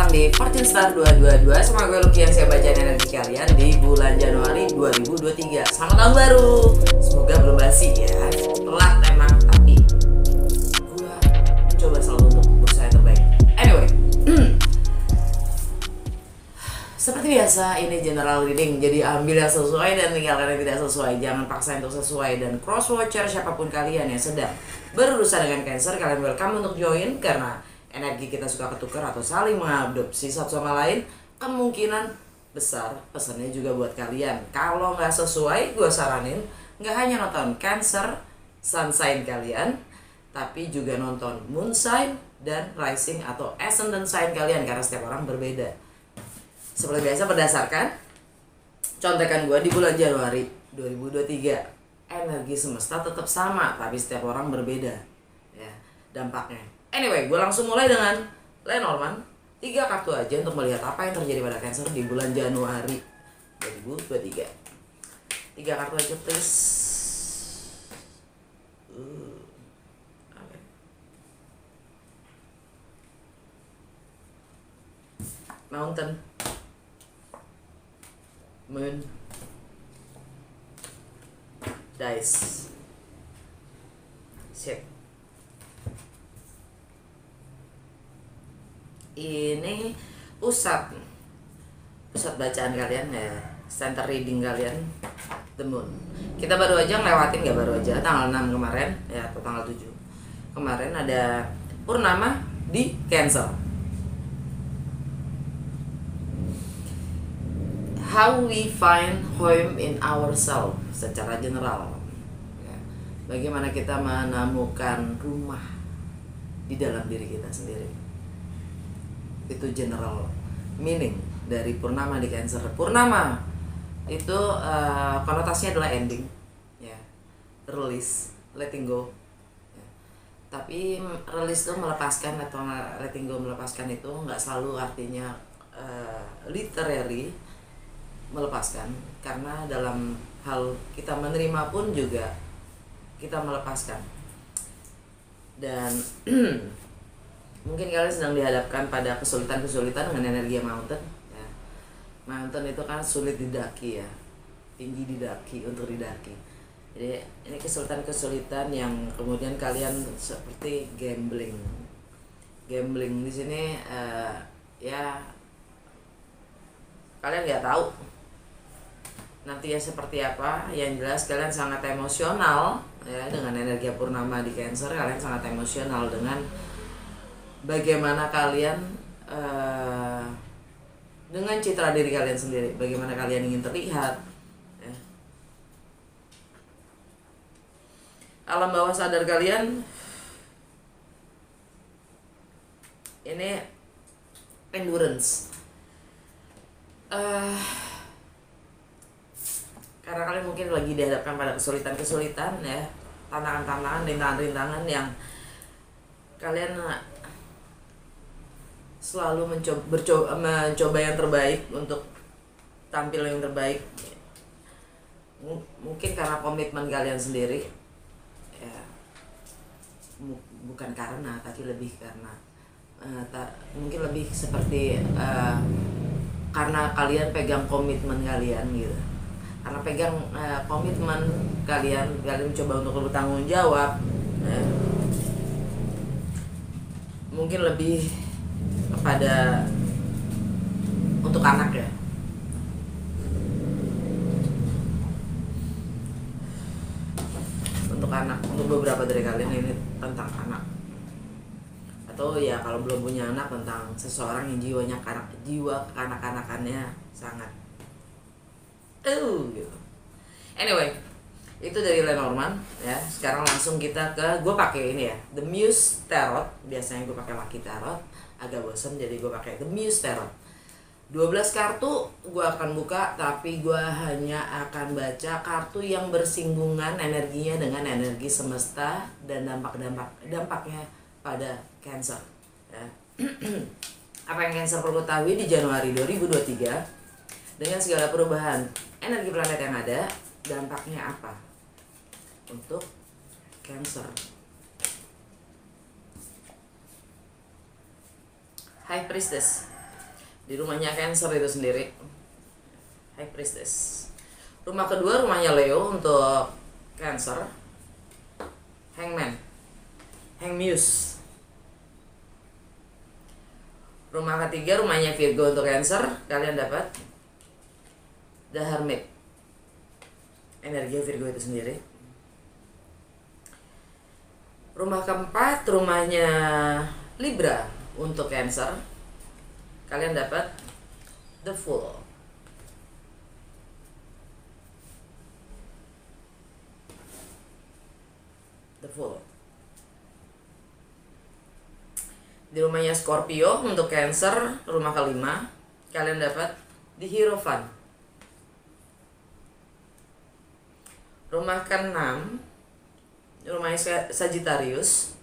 datang di Fortune Star 222 sama gue Lucky yang saya bacain energi kalian di bulan Januari 2023. Selamat tahun baru. Semoga belum basi ya. Telat emang, tapi gue mencoba selalu untuk berusaha yang terbaik. Anyway, seperti biasa ini general reading, jadi ambil yang sesuai dan tinggalkan yang tidak sesuai. Jangan paksa untuk sesuai. Dan cross watcher siapapun kalian yang sedang berurusan dengan Cancer, kalian welcome untuk join karena energi kita suka ketukar atau saling mengadopsi satu sama lain. Kemungkinan besar pesannya juga buat kalian. Kalau nggak sesuai, gue saranin nggak hanya nonton Cancer sun sign kalian, tapi juga nonton moon sign dan rising atau ascendant sign kalian, karena setiap orang berbeda. Seperti biasa berdasarkan contekan gue di bulan Januari 2023, energi semesta tetap sama, tapi setiap orang berbeda ya dampaknya. Anyway, gue langsung mulai dengan Lenormand. 3 kartu aja untuk melihat apa yang terjadi pada Cancer di bulan Januari 2023. 3 kartu aja please. Okay. Mountain, Moon, Dice, Ship. Ini pusat bacaan kalian ya, center reading kalian, The Moon. Kita baru aja ngelewatin, nggak baru aja, tanggal 6 kemarin ya, atau tanggal 7 kemarin ada purnama di Cancer. How we find home in ourselves secara general ya. Bagaimana kita menemukan rumah di dalam diri kita sendiri. Itu general meaning dari purnama di Cancer. Purnama itu konotasinya adalah ending ya, release, letting go ya. Tapi release itu melepaskan, atau letting go melepaskan itu nggak selalu artinya literary melepaskan, karena dalam hal kita menerima pun juga kita melepaskan. Dan mungkin kalian sedang dihadapkan pada kesulitan-kesulitan dengan energi mountain ya. Mountain itu kan sulit didaki ya, tinggi didaki, untuk didaki. Jadi ini kesulitan-kesulitan yang kemudian kalian seperti gambling di sini ya, kalian nggak tahu nanti ya seperti apa. Yang jelas kalian sangat emosional ya dengan energi purnama di Cancer. Kalian sangat emosional dengan bagaimana kalian dengan citra diri kalian sendiri, bagaimana kalian ingin terlihat ya. Alam bawah sadar kalian ini endurance, karena kalian mungkin lagi dihadapkan pada kesulitan-kesulitan ya, tantangan-tantangan, rintangan-rintangan yang kalian selalu mencoba yang terbaik, untuk tampil yang terbaik. Mungkin karena komitmen kalian sendiri ya, bukan karena, tapi lebih karena mungkin lebih seperti karena kalian pegang komitmen kalian gitu. Karena pegang komitmen kalian mencoba untuk bertanggung jawab ya. Mungkin lebih kepada untuk anak ya. Untuk anak, untuk beberapa dari kalian ini tentang anak. Atau ya kalau belum punya anak, tentang seseorang yang jiwa kekanak-kanakannya sangat gitu. Anyway, itu dari Lenormand ya. Sekarang langsung kita ke, gue pakai ini ya, The Muse Tarot. Biasanya gue pakai Lucky Tarot, agak bosan jadi gue pakai The Muse Tarot. 12 kartu gue akan buka, tapi gue hanya akan baca kartu yang bersinggungan energinya dengan energi semesta dan dampaknya pada Cancer ya. Apa yang Cancer perlu ketahui di Januari 2023 dengan segala perubahan energi planet yang ada, dampaknya apa untuk Cancer. High Priestess, di rumahnya Cancer itu sendiri, High Priestess. Rumah kedua rumahnya Leo untuk Cancer, Hangman, Hangmuse. Rumah ketiga rumahnya Virgo untuk Cancer, kalian dapat The Hermit, energi Virgo itu sendiri. Rumah keempat rumahnya Libra untuk Cancer, kalian dapat The Fool. The Fool. Di rumahnya Scorpio untuk Cancer, rumah kelima, kalian dapat The Hierophant. Rumah keenam rumahnya Sagittarius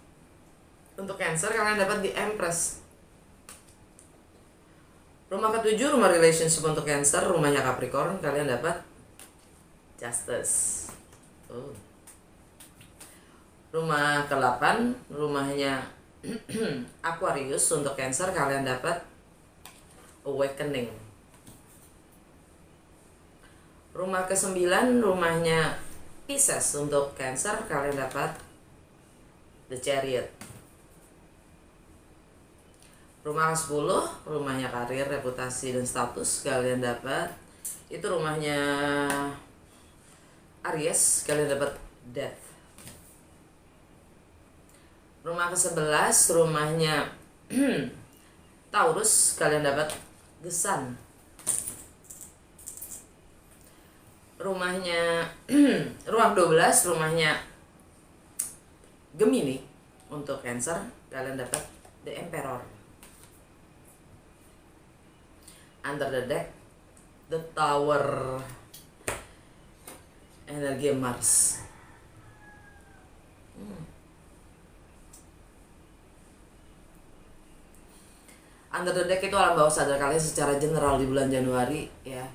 untuk Cancer, kalian dapat The Empress. Rumah ketujuh rumah relationship untuk Cancer, rumahnya Capricorn, kalian dapat Justice. Rumah ke-8 rumahnya Aquarius untuk Cancer, kalian dapat Awakening. Rumah ke-9 rumahnya Pisces untuk Cancer, kalian dapat The Chariot. Rumah ke-10 rumahnya karir, reputasi, dan status, kalian dapat itu rumahnya Aries, kalian dapat Death. Rumah ke-11 rumahnya Taurus, kalian dapat The Sun. Rumahnya rumah 12 rumahnya Gemini untuk Cancer, kalian dapat The Emperor. Under the deck The Tower, energi Mars. Under the deck itu alam bawah sadar kalian secara general di bulan Januari ya.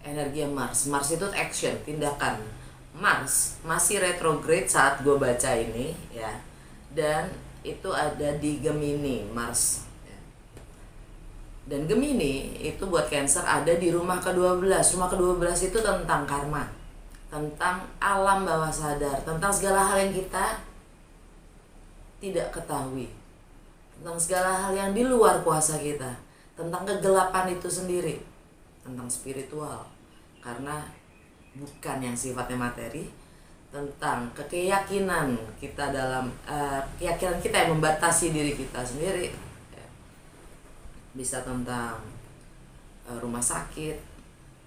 Energi Mars. Mars itu action, tindakan. Mars masih retrograde saat gue baca ini ya. Dan itu ada di Gemini, Mars. Dan Gemini itu buat Cancer ada di rumah ke-12. Rumah ke-12 itu tentang karma, tentang alam bawah sadar, tentang segala hal yang kita tidak ketahui, tentang segala hal yang di luar kuasa kita, tentang kegelapan itu sendiri, tentang spiritual, karena bukan yang sifatnya materi, tentang keyakinan kita dalam keyakinan kita yang membatasi diri kita sendiri. Bisa tentang rumah sakit,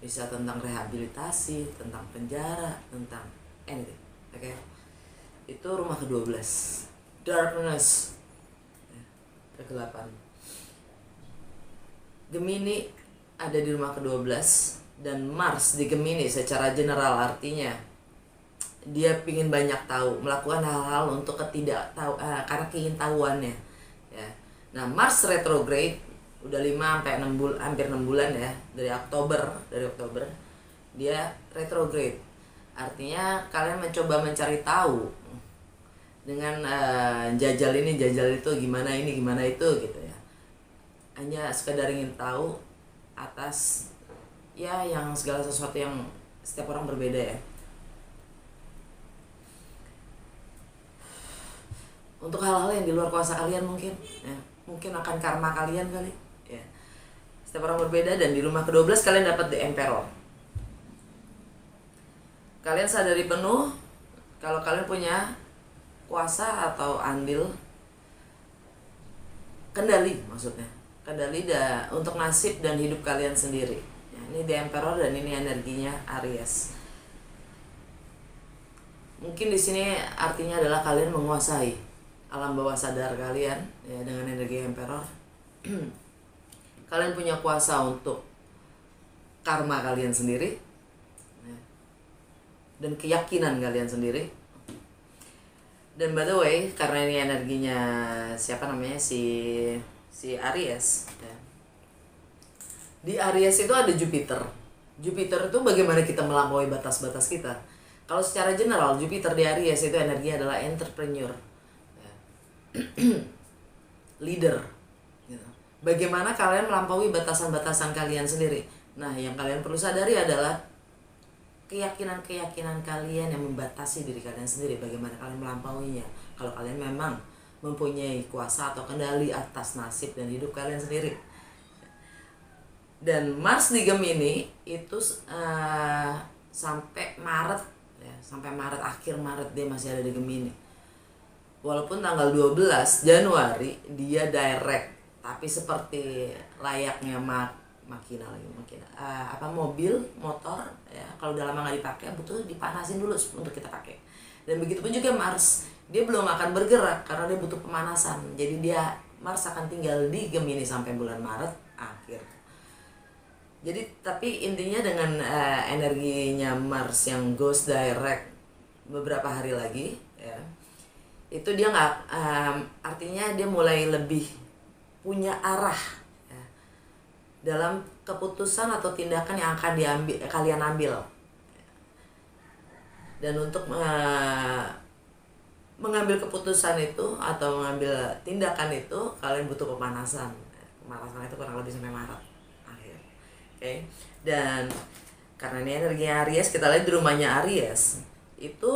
bisa tentang rehabilitasi, tentang penjara, tentang anything. Oke. Itu rumah ke-12. Darkness. Kegelapan. Gemini ada di rumah ke-12 dan Mars di Gemini secara general artinya dia pingin banyak tahu, melakukan hal-hal untuk karena keingintahuannya ya. Nah, Mars retrograde udah 5 sampai 6 bulan, hampir 6 bulan ya, dari Oktober dia retrograde. Artinya kalian mencoba mencari tahu dengan jajal ini jajal itu, gimana ini gimana itu gitu ya. Hanya sekedar ingin tahu atas ya yang segala sesuatu yang setiap orang berbeda ya. Untuk hal-hal yang di luar kuasa kalian mungkin ya, mungkin akan karma kalian kali ya. Setiap orang berbeda. Dan di rumah ke-12 kalian dapat The Emperor. Kalian sadari penuh kalau kalian punya kuasa atau andil, kendali maksudnya, kendali untuk nasib dan hidup kalian sendiri ya. Ini The Emperor dan ini energinya Aries. Mungkin di sini artinya adalah kalian menguasai alam bawah sadar kalian ya dengan energi Emperor. Kalian punya kuasa untuk karma kalian sendiri ya, dan keyakinan kalian sendiri. Dan by the way, karena ini energinya siapa namanya si Aries ya. Di Aries itu ada Jupiter. Jupiter itu bagaimana kita melampaui batas-batas kita. Kalau secara general Jupiter di Aries itu energinya adalah entrepreneur, leader, gitu. bagaimana kalian melampaui batasan-batasan kalian sendiri. Nah, yang kalian perlu sadari adalah keyakinan-keyakinan kalian yang membatasi diri kalian sendiri. Bagaimana kalian melampauinya. Kalau kalian memang mempunyai kuasa atau kendali atas nasib dan hidup kalian sendiri. Dan Mars di Gemini itu sampai Maret ya, sampai Maret, akhir Maret dia masih ada di Gemini. Walaupun tanggal 12 Januari dia direct, tapi seperti layaknya makina mobil motor ya, kalau udah lama nggak dipakai butuh dipanasin dulu untuk kita pakai. Dan begitu pun juga Mars, dia belum akan bergerak karena dia butuh pemanasan. Jadi Mars akan tinggal di Gemini sampai bulan Maret akhir. Jadi tapi intinya dengan energinya Mars yang goes direct beberapa hari lagi ya, itu dia nggak artinya dia mulai lebih punya arah ya, dalam keputusan atau tindakan yang akan kalian ambil. Dan untuk mengambil keputusan itu atau mengambil tindakan itu kalian butuh pemanasan. Pemanasan itu kurang lebih sampai Maret akhir. Oke. Dan karena ini energi Aries, kita lihat di rumahnya Aries itu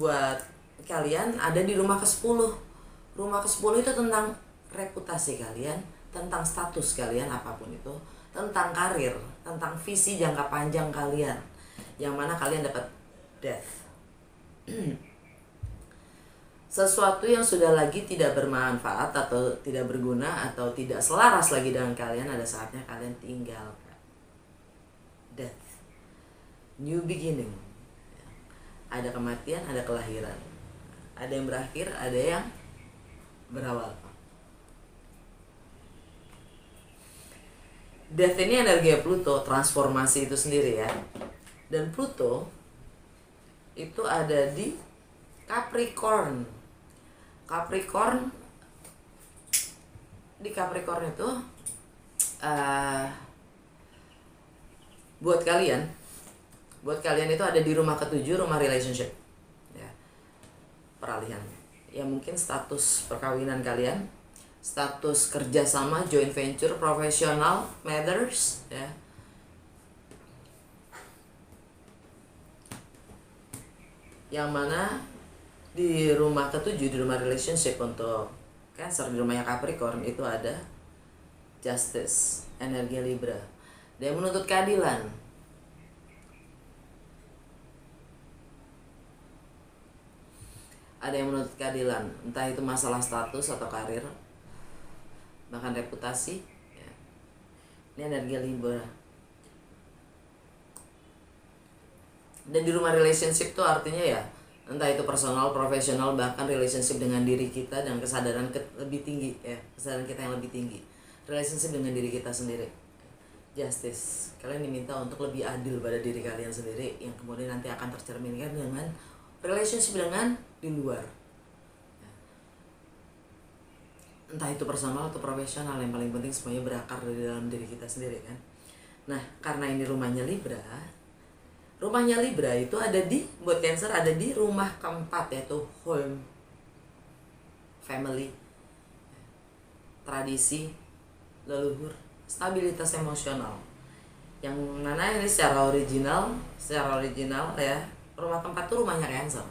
buat kalian ada di rumah ke-10. Rumah ke-10 itu tentang reputasi kalian, tentang status kalian apapun itu, tentang karir, tentang visi jangka panjang kalian, yang mana kalian dapat death. Sesuatu yang sudah lagi tidak bermanfaat atau tidak berguna atau tidak selaras lagi dengan kalian, ada saatnya kalian tinggalkan. Death, new beginning. Ada kematian, ada kelahiran. Ada yang berakhir, ada yang berawal. Death ini energi Pluto, transformasi itu sendiri ya. Dan Pluto itu ada di Capricorn. Di Capricorn itu buat kalian itu ada di rumah ke-7, rumah relationship ya, peralihan ya, mungkin status perkawinan kalian, status kerjasama, joint venture, profesional matters ya. Yang mana di rumah ke-7, di rumah relationship untuk Cancer, di rumahnya Capricorn itu ada Justice, energi Libra. Dia menuntut keadilan. Ada yang menuntut keadilan, entah itu masalah status atau karir, bahkan reputasi ya. Ini energi Libra. Dan di rumah relationship tuh artinya ya, entah itu personal, profesional, bahkan relationship dengan diri kita dan kesadaran lebih tinggi ya, kesadaran kita yang lebih tinggi, relationship dengan diri kita sendiri. Justice, kalian diminta untuk lebih adil pada diri kalian sendiri, yang kemudian nanti akan tercerminkan dengan relationship dengan di luar, entah itu personal atau profesional. Yang paling penting semuanya berakar di dalam diri kita sendiri kan. Nah, karena ini rumahnya Libra itu ada di, buat Cancer ada di rumah keempat, yaitu home, family, tradisi, leluhur, stabilitas emosional. Yang mana ini secara original ya, rumah keempat itu rumahnya Cancer.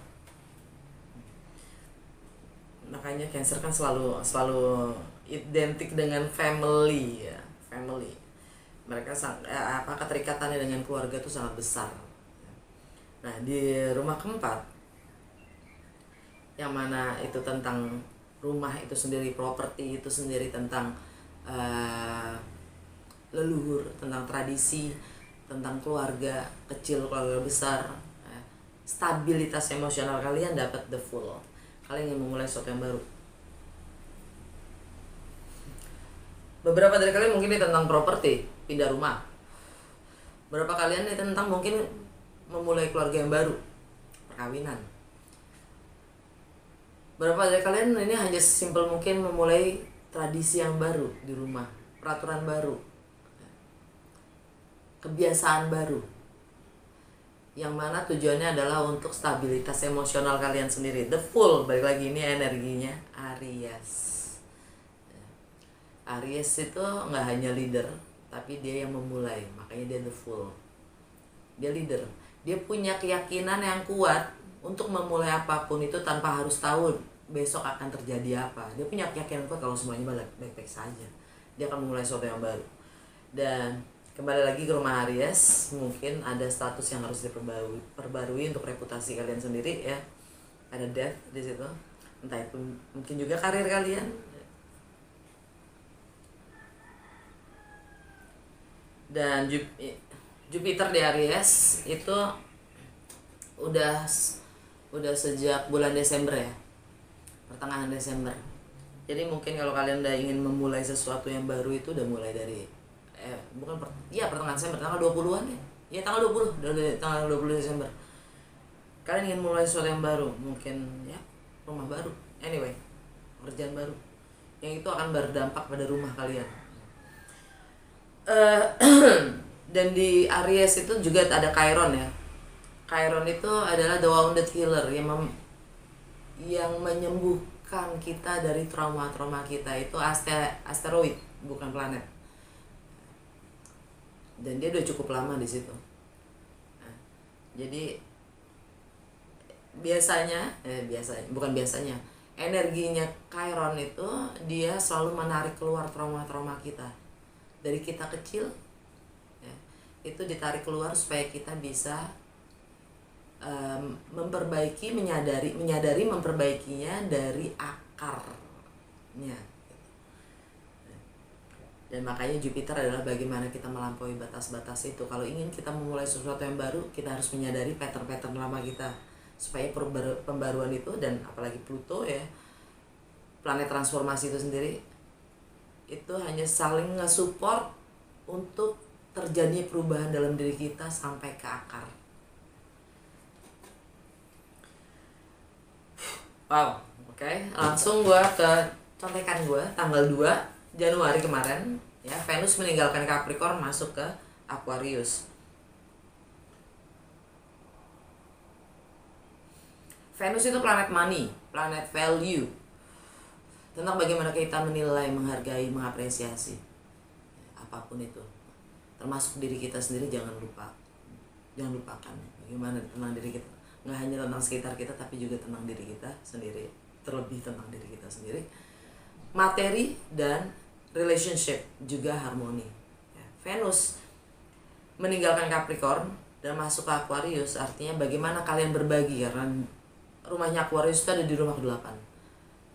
Makanya Cancer kan selalu identik dengan family ya, family. Mereka keterikatannya dengan keluarga itu sangat besar. Nah, di rumah keempat, yang mana itu tentang rumah itu sendiri, properti itu sendiri, tentang leluhur, tentang tradisi, tentang keluarga kecil, keluarga besar, stabilitas emosional kalian dapat the full. Kalian ingin memulai sesuatu yang baru. Beberapa dari kalian mungkin ini tentang properti, pindah rumah. Beberapa kalian ini tentang mungkin memulai keluarga yang baru, perkawinan. Beberapa dari kalian ini hanya simpel mungkin memulai tradisi yang baru di rumah, peraturan baru, kebiasaan baru, yang mana tujuannya adalah untuk stabilitas emosional kalian sendiri. The full, balik lagi ini energinya Aries. Aries itu nggak hanya leader, tapi dia yang memulai, makanya dia the full. Dia leader, dia punya keyakinan yang kuat untuk memulai apapun itu tanpa harus tahu besok akan terjadi apa. Dia punya keyakinan kuat kalau semuanya baik-baik saja, dia akan memulai sesuatu yang baru. Dan kembali lagi ke rumah Aries, mungkin ada status yang harus diperbarui untuk reputasi kalian sendiri ya. Ada death di situ, entah itu mungkin juga karir kalian. Dan Jupiter di Aries itu udah sejak bulan Desember ya, pertengahan Desember. Jadi mungkin kalau kalian udah ingin memulai sesuatu yang baru itu udah mulai dari pertengahan Desember, tanggal 20-an ya. Ya tanggal 20, dari tanggal 20 Desember. Kalian ingin mulai sesuatu yang baru, mungkin ya rumah baru. Anyway, pekerjaan baru. Yang itu akan berdampak pada rumah kalian. Dan di Aries itu juga ada Chiron ya. Chiron itu adalah the wounded healer yang menyembuhkan kita dari trauma-trauma kita. Itu asteroid, bukan planet. Dan dia udah cukup lama di situ. Nah, jadi energinya Chiron itu dia selalu menarik keluar trauma-trauma kita dari kita kecil ya, itu ditarik keluar supaya kita bisa menyadari memperbaikinya dari akarnya. Dan makanya Jupiter adalah bagaimana kita melampaui batas-batas itu. Kalau ingin kita memulai sesuatu yang baru, kita harus menyadari pattern-pattern lama kita supaya pembaruan itu, dan apalagi Pluto ya, planet transformasi itu sendiri, itu hanya saling nge-support untuk terjadinya perubahan dalam diri kita sampai ke akar. Wow, oke. Langsung gue ke contekan gue tanggal 2 Januari kemarin ya, Venus meninggalkan Capricorn masuk ke Aquarius. Venus itu planet money, planet value, tentang bagaimana kita menilai, menghargai, mengapresiasi apapun itu, termasuk diri kita sendiri. Jangan lupakan bagaimana tentang diri kita, nggak hanya tentang sekitar kita tapi juga tentang diri kita sendiri, terlebih tentang diri kita sendiri. Materi dan relationship juga harmoni ya. Venus meninggalkan Capricorn dan masuk ke Aquarius, artinya bagaimana kalian berbagi, karena rumahnya Aquarius itu ada di rumah ke-8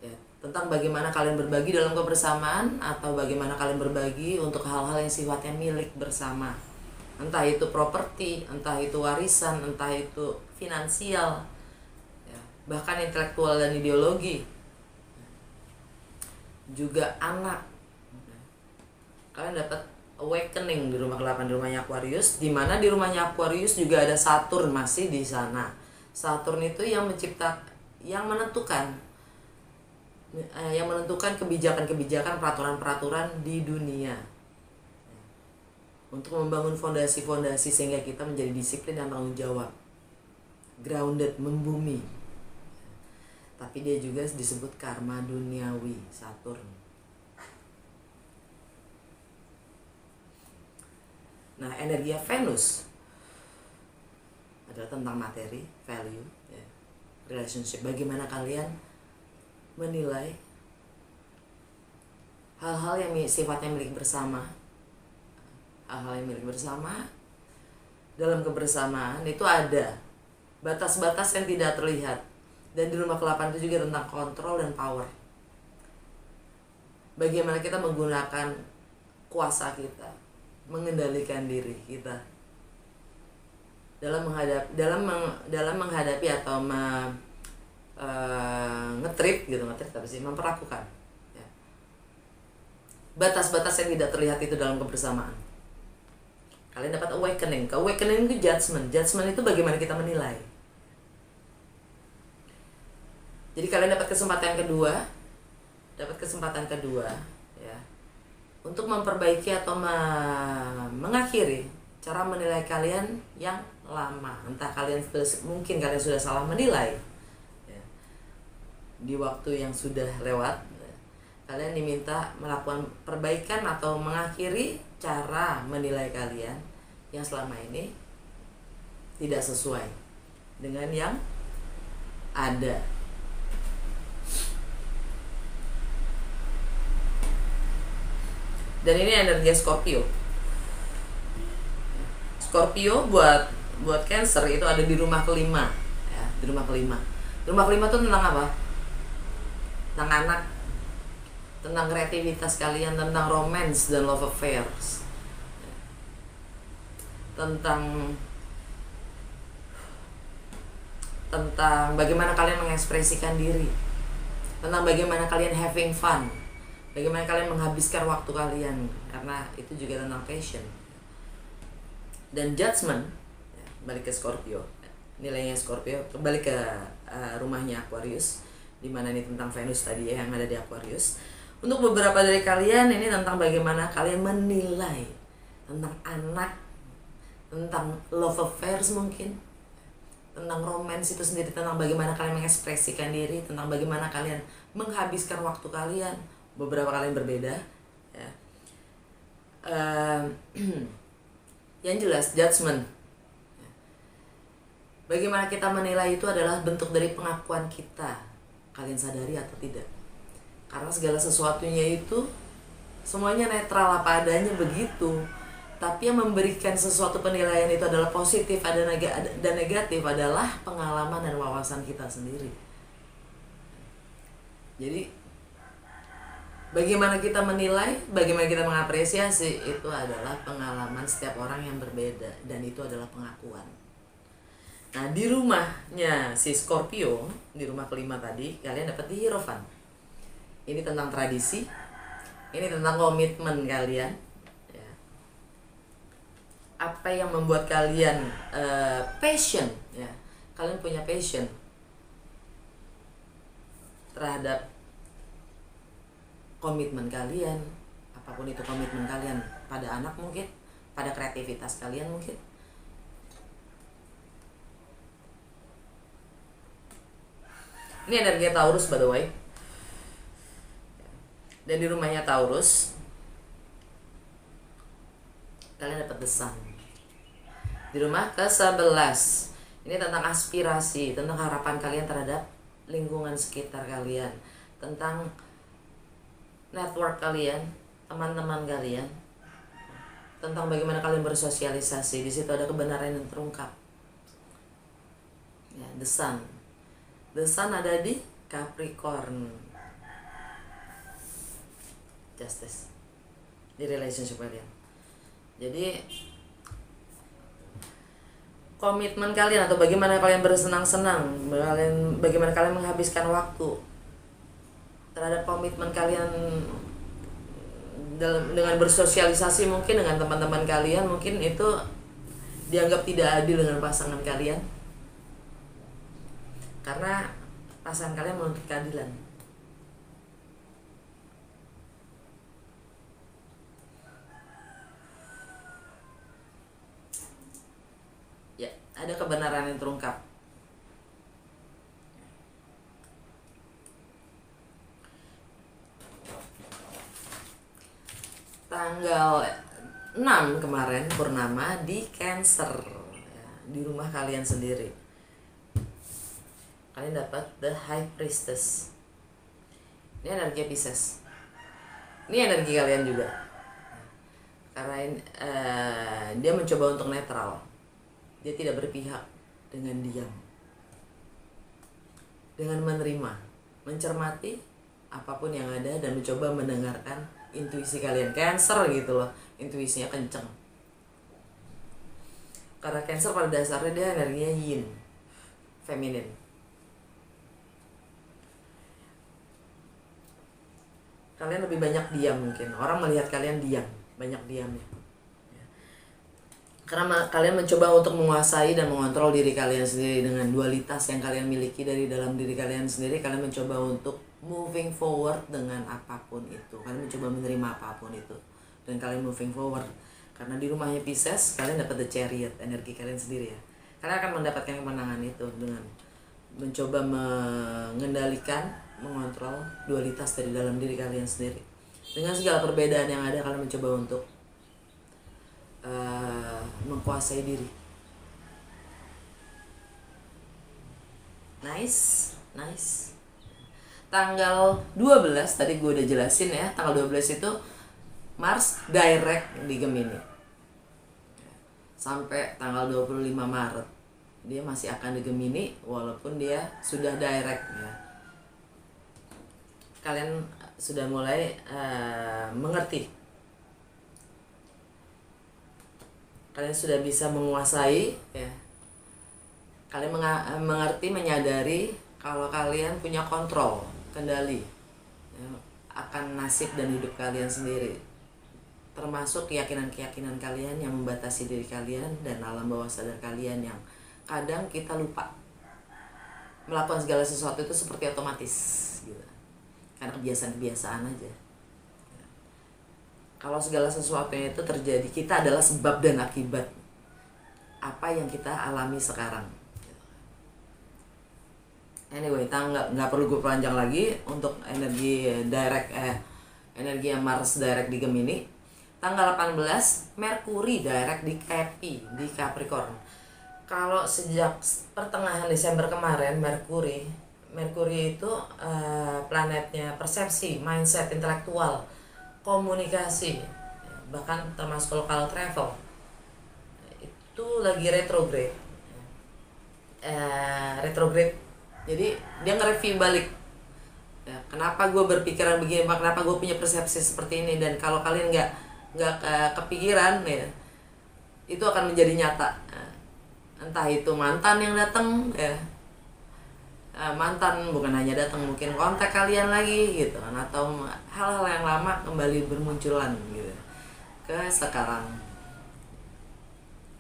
ya, tentang bagaimana kalian berbagi dalam kebersamaan, atau bagaimana kalian berbagi untuk hal-hal yang sifatnya milik bersama, entah itu properti, entah itu warisan, entah itu finansial ya, bahkan intelektual dan ideologi, juga anak. Kalian dapat awakening di rumah ke-8, di rumahnya Aquarius, di mana di rumahnya Aquarius juga ada Saturn masih di sana. Saturn itu yang menentukan kebijakan-kebijakan, peraturan-peraturan di dunia untuk membangun fondasi-fondasi sehingga kita menjadi disiplin dan tanggung jawab, grounded, membumi. Tapi dia juga disebut karma duniawi, Saturn. Nah, energi Venus adalah tentang materi, value, ya, relationship. Bagaimana kalian menilai hal-hal yang sifatnya milik bersama. Hal-hal yang milik bersama, dalam kebersamaan itu ada batas-batas yang tidak terlihat. Dan di rumah ke-8 itu juga tentang kontrol dan power. Bagaimana kita menggunakan kuasa kita, mengendalikan diri kita dalam menghadapi atau memperlakukan ya, batas-batas yang tidak terlihat itu dalam kebersamaan. Kalian dapat awakening. Awakening itu judgment itu bagaimana kita menilai. Jadi kalian dapat kesempatan kedua ya, untuk memperbaiki atau mengakhiri cara menilai kalian yang lama. Entah mungkin kalian sudah salah menilai ya, di waktu yang sudah lewat ya. Kalian diminta melakukan perbaikan atau mengakhiri cara menilai kalian yang selama ini tidak sesuai dengan yang ada. Dan ini energi Scorpio. Scorpio buat Cancer itu ada di rumah kelima, ya, di rumah kelima. Rumah kelima itu tentang apa? Tentang anak, tentang kreativitas kalian, tentang romance dan love affairs, tentang bagaimana kalian mengekspresikan diri, tentang bagaimana kalian having fun, bagaimana kalian menghabiskan waktu kalian, karena itu juga tentang passion. Dan Judgment, balik ke Scorpio, nilainya Scorpio kembali ke rumahnya Aquarius, dimana ini tentang Venus tadi ya, yang ada di Aquarius. Untuk beberapa dari kalian ini tentang bagaimana kalian menilai tentang anak, tentang love affairs mungkin, tentang romance itu sendiri, tentang bagaimana kalian mengekspresikan diri, tentang bagaimana kalian menghabiskan waktu kalian. Beberapa kalian berbeda ya. Yang jelas Judgment, bagaimana kita menilai itu adalah bentuk dari pengakuan kita, kalian sadari atau tidak. Karena segala sesuatunya itu semuanya netral apa adanya begitu. Tapi yang memberikan sesuatu penilaian itu adalah positif dan negatif adalah pengalaman dan wawasan kita sendiri. Jadi bagaimana kita menilai, bagaimana kita mengapresiasi itu adalah pengalaman setiap orang yang berbeda, dan itu adalah pengakuan. Nah, di rumahnya si Scorpio, di rumah kelima tadi, kalian dapat di Hierophant. Ini tentang tradisi, ini tentang komitmen kalian. Ya. Apa yang membuat kalian passion, ya, kalian punya passion terhadap komitmen kalian, apapun itu komitmen kalian, pada anak mungkin, pada kreativitas kalian mungkin. Ini energi Taurus by the way. Dan di rumahnya Taurus kalian dapat The Sun. Di rumah ke-11 ini tentang aspirasi, tentang harapan kalian terhadap lingkungan sekitar kalian, tentang network kalian, teman-teman kalian, tentang bagaimana kalian bersosialisasi. Di situ ada kebenaran yang terungkap. Ya, The Sun. The Sun ada di Capricorn. Justice. Di relationship kalian. Jadi komitmen kalian atau bagaimana kalian bersenang-senang, bagaimana kalian menghabiskan waktu terhadap komitmen kalian dengan bersosialisasi mungkin dengan teman-teman kalian, mungkin itu dianggap tidak adil dengan pasangan kalian karena pasangan kalian menuntut keadilan. Ya, ada kebenaran yang terungkap. Tanggal 6 kemarin purnama di Cancer, ya, di rumah kalian sendiri. Kalian dapat The High Priestess. Ini energi Pisces. Ini energi kalian juga. Karena dia mencoba untuk netral. Dia tidak berpihak dengan diam. Dengan menerima, mencermati apapun yang ada dan mencoba mendengarkan intuisi kalian. Cancer gitu loh, intuisinya kenceng. Karena Cancer pada dasarnya dia energinya yin, feminin. Kalian lebih banyak diam mungkin. Orang melihat kalian diam, banyak diamnya. Karena kalian mencoba untuk menguasai dan mengontrol diri kalian sendiri dengan dualitas yang kalian miliki dari dalam diri kalian sendiri. Kalian mencoba untuk moving forward dengan apapun itu. Kalian mencoba menerima apapun itu dan kalian moving forward. Karena di rumahnya Pisces kalian dapat The Chariot, energi kalian sendiri ya. Kalian akan mendapatkan kemenangan itu dengan mencoba mengendalikan mengontrol dualitas dari dalam diri kalian sendiri. Dengan segala perbedaan yang ada, kalian mencoba untuk menguasai diri. Nice. Tanggal 12 tadi gue udah jelasin ya, tanggal 12 itu Mars direct di Gemini. Sampai tanggal 25 Maret dia masih akan di Gemini walaupun dia sudah direct ya. Kalian sudah mulai mengerti. Kalian sudah bisa menguasai ya. Kalian mengerti, menyadari kalau kalian punya kontrol, kendali ya, akan nasib dan hidup kalian sendiri. Termasuk keyakinan-keyakinan kalian yang membatasi diri kalian dan alam bawah sadar kalian yang kadang kita lupa. Melakukan segala sesuatu itu seperti otomatis gitu. Karena kebiasaan-kebiasaan aja. Kalau segala sesuatunya itu terjadi, kita adalah sebab dan akibat apa yang kita alami sekarang. Anyway, nggak perlu gue panjang lagi untuk energi energi yang Mars direct di Gemini. Tanggal 18 Merkuri direct di Capricorn. Kalau sejak pertengahan Desember kemarin Merkuri itu planetnya persepsi, mindset, intelektual, komunikasi, bahkan termasuk local travel itu lagi retrograde. Jadi dia nge-review balik ya, kenapa gue berpikiran begini, kenapa gue punya persepsi seperti ini, dan kalau kalian nggak kepikiran ya, itu akan menjadi nyata. Entah itu mantan yang datang ya, mantan bukan hanya datang, mungkin kontak kalian lagi gitu kan, atau hal-hal yang lama kembali bermunculan gitu ke sekarang.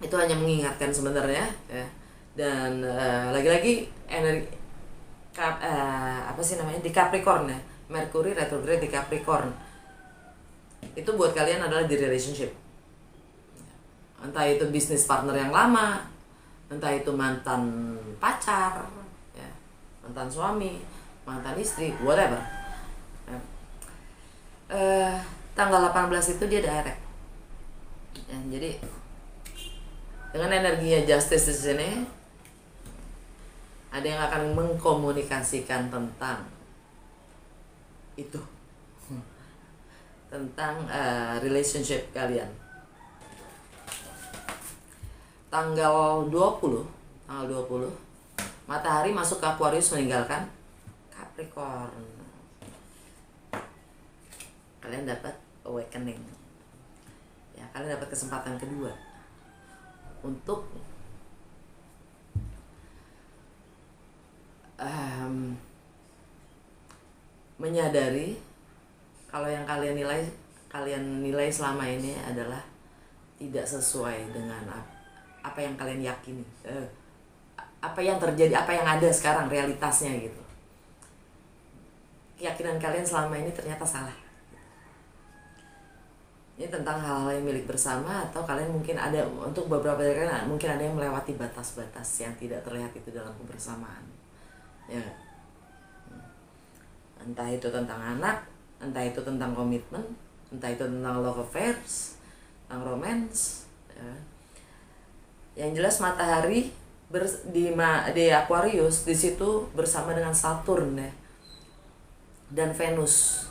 Itu hanya mengingatkan sebenarnya ya. Dan lagi-lagi energi di Capricorn ya, Merkuri retrograde di Capricorn itu buat kalian adalah di relationship, entah itu bisnis partner yang lama, entah itu mantan pacar ya, mantan suami, mantan istri, whatever. Tanggal 18 itu dia direct ya, jadi dengan energinya Justice di sini ada yang akan mengkomunikasikan tentang itu, tentang relationship kalian. Tanggal 20 Matahari masuk ke Aquarius meninggalkan Capricorn. Kalian dapat awakening ya, kalian dapat kesempatan kedua untuk menyadari kalau yang kalian nilai selama ini adalah tidak sesuai dengan apa yang kalian yakini, apa yang terjadi, apa yang ada sekarang realitasnya gitu. Keyakinan kalian selama ini ternyata salah. Ini tentang hal-hal yang milik bersama, atau kalian mungkin ada, untuk beberapa dari kalian mungkin ada yang melewati batas-batas yang tidak terlihat itu dalam kebersamaan ya. Entah itu tentang anak, entah itu tentang komitmen, entah itu tentang love affairs, tentang romance ya. Yang jelas matahari di Aquarius di situ bersama dengan Saturn ya, dan Venus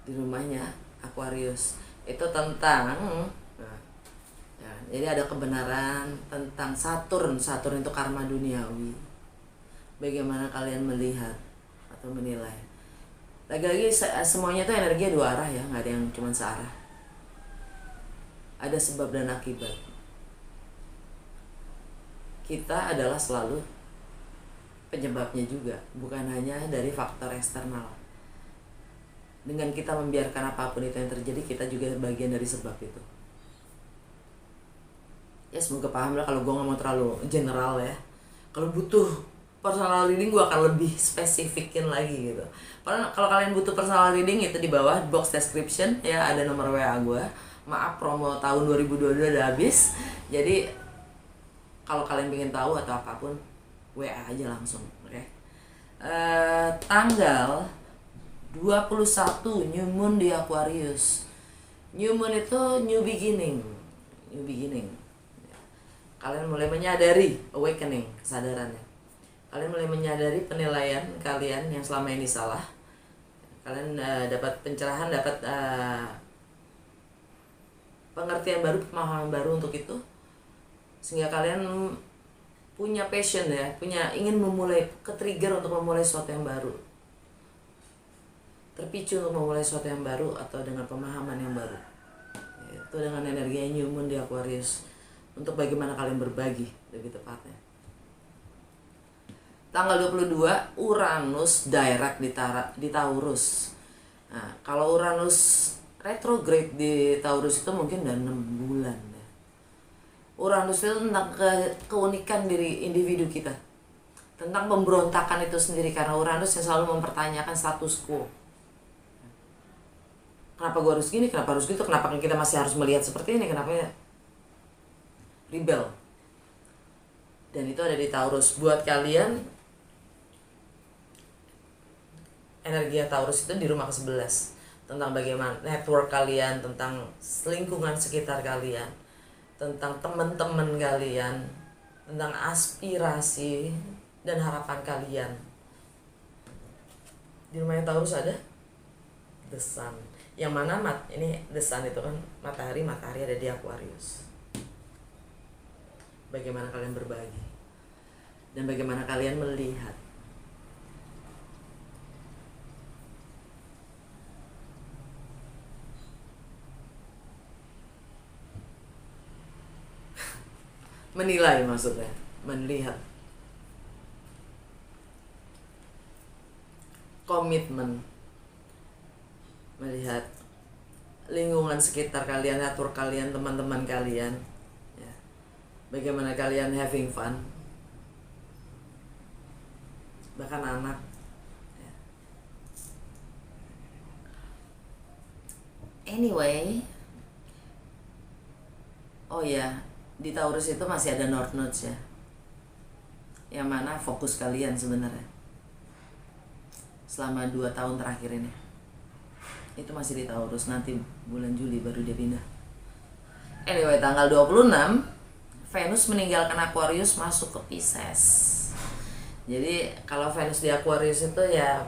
di rumahnya Aquarius. Itu tentang ya, jadi ada kebenaran tentang Saturn itu karma duniawi. Bagaimana kalian melihat atau menilai. Lagi-lagi semuanya itu energi dua arah ya, nggak ada yang cuma searah. Ada sebab dan akibat. Kita adalah selalu penyebabnya juga, bukan hanya dari faktor eksternal. Dengan kita membiarkan apapun itu yang terjadi, kita juga bagian dari sebab itu. Ya semoga paham lah, kalau gue nggak mau terlalu general ya. Kalau butuh personal reading gue akan lebih spesifikin lagi gitu. Kalau kalian butuh personal reading, itu di bawah box description ya, ada nomor WA gue. Maaf, promo tahun 2022 udah habis. Jadi kalau kalian pengen tahu atau apapun, WA aja langsung, oke? tanggal 21 New Moon di Aquarius. New Moon itu new beginning. Kalian mulai menyadari, awakening, kesadarannya. Kalian mulai menyadari penilaian kalian yang selama ini salah. Kalian dapat pencerahan, dapat pengertian baru, pemahaman baru untuk itu, sehingga kalian punya passion ya, ingin memulai, ke-trigger untuk memulai sesuatu yang baru, terpicu untuk memulai sesuatu yang baru atau dengan pemahaman yang baru. Itu dengan energi New Moon di Aquarius, untuk bagaimana kalian berbagi lebih tepatnya. Tanggal 22 Uranus direct di Taurus. Nah, kalau Uranus retrograde di Taurus itu mungkin udah 6 bulan ya. Uranus itu tentang keunikan diri individu kita, tentang pemberontakan itu sendiri, karena Uranus yang selalu mempertanyakan status quo. Kenapa gue harus gini, kenapa harus gitu, kenapa kita masih harus melihat seperti ini, kenapa ya? Rebel. Dan itu ada di Taurus. Buat kalian, energi Taurus itu di rumah ke-11, tentang bagaimana network kalian, tentang lingkungan sekitar kalian, tentang teman-teman kalian, tentang aspirasi dan harapan kalian. Di rumah yang Taurus ada The Sun, yang mana ini The Sun itu kan matahari ada di Aquarius. Bagaimana kalian berbagi dan bagaimana kalian melihat. Menilai, maksudnya melihat, komitmen, melihat lingkungan sekitar kalian, network kalian, teman-teman kalian ya. Bagaimana kalian having fun, bahkan anak ya. Anyway, oh ya, di Taurus itu masih ada North Nodes ya, yang mana fokus kalian sebenarnya selama 2 tahun terakhir ini itu masih di Taurus. Nanti bulan Juli baru dia pindah. Anyway, tanggal 26 Venus meninggalkan Aquarius masuk ke Pisces. Jadi kalau Venus di Aquarius itu ya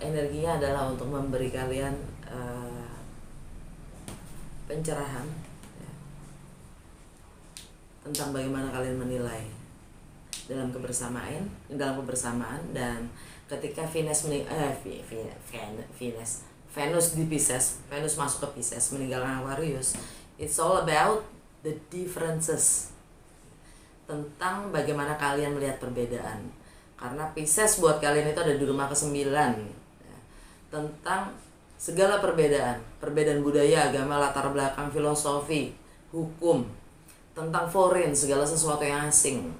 energinya adalah untuk memberi kalian pencerahan tentang bagaimana kalian menilai dalam kebersamaan, dan ketika Venus di Pisces, Venus masuk ke Pisces meninggalkan Aquarius, it's all about the differences, tentang bagaimana kalian melihat perbedaan. Karena Pisces buat kalian itu ada di rumah ke-9 ya, tentang segala perbedaan budaya, agama, latar belakang, filosofi, hukum, tentang foreign, segala sesuatu yang asing,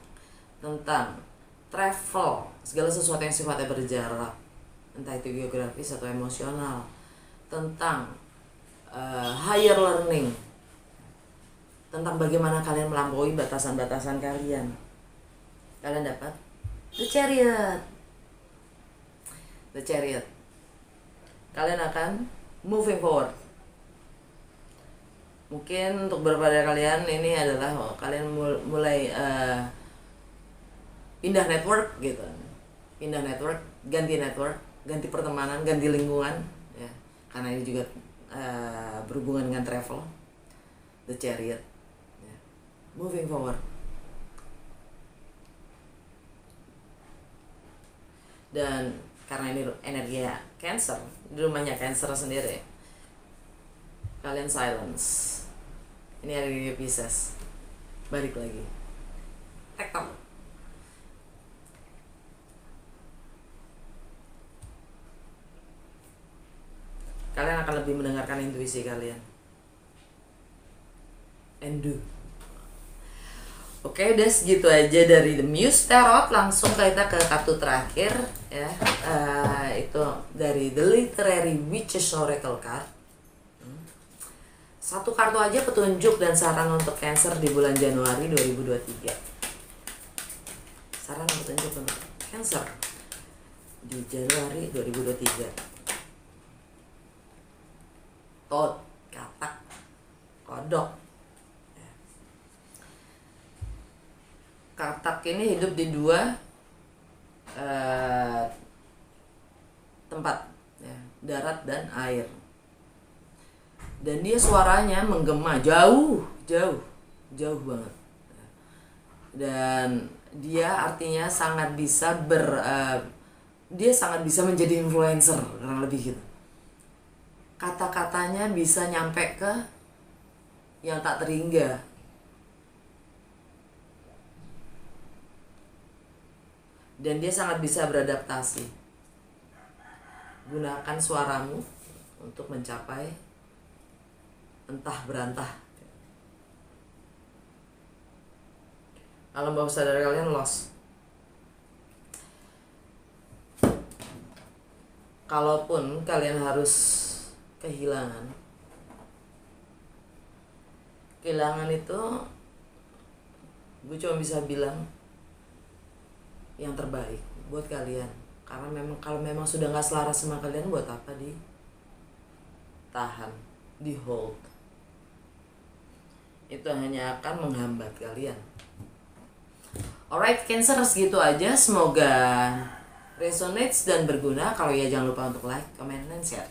tentang travel, segala sesuatu yang sifatnya berjarak, entah itu geografis atau emosional, tentang higher learning, tentang bagaimana kalian melampaui batasan-batasan kalian. Kalian dapat The Chariot. Kalian akan moving forward. Mungkin untuk beberapa dari kalian ini adalah kalian mulai pindah network gitu, ganti network, ganti pertemanan, ganti lingkungan ya, karena ini juga berhubungan dengan travel. The Chariot ya. Moving forward. Dan karena ini energi Cancer, di rumahnya Cancer sendiri, kalian silence. Ini ada di Pisces. Balik lagi. Tektok. Kalian akan lebih mendengarkan intuisi kalian. And do. Oke, udah segitu aja dari The Muse Tarot. Langsung kita ke kartu terakhir ya. Itu dari The Literary Witches Oracle Card. Satu kartu aja petunjuk dan saran untuk Cancer di bulan Januari 2023. Saran dan petunjuk untuk Cancer. di Januari 2023. Tot, katak, kodok. Katak ini hidup di dua tempat, ya, darat dan air. Dan dia suaranya menggema jauh banget. Dan dia artinya dia sangat bisa menjadi influencer, kurang lebih gitu. Kata-katanya bisa nyampe ke yang tak terhingga. Dan dia sangat bisa beradaptasi. Gunakan suaramu untuk mencapai entah berantah. Alam bawah sadar kalian lost. Kalaupun kalian harus kehilangan itu, gue cuma bisa bilang yang terbaik buat kalian. Karena kalau memang sudah gak selaras sama kalian, buat apa ditahan, di hold. Itu hanya akan menghambat kalian. Alright, Cancer, segitu aja. Semoga resonates dan berguna. Kalau ya, jangan lupa untuk like, comment, dan share.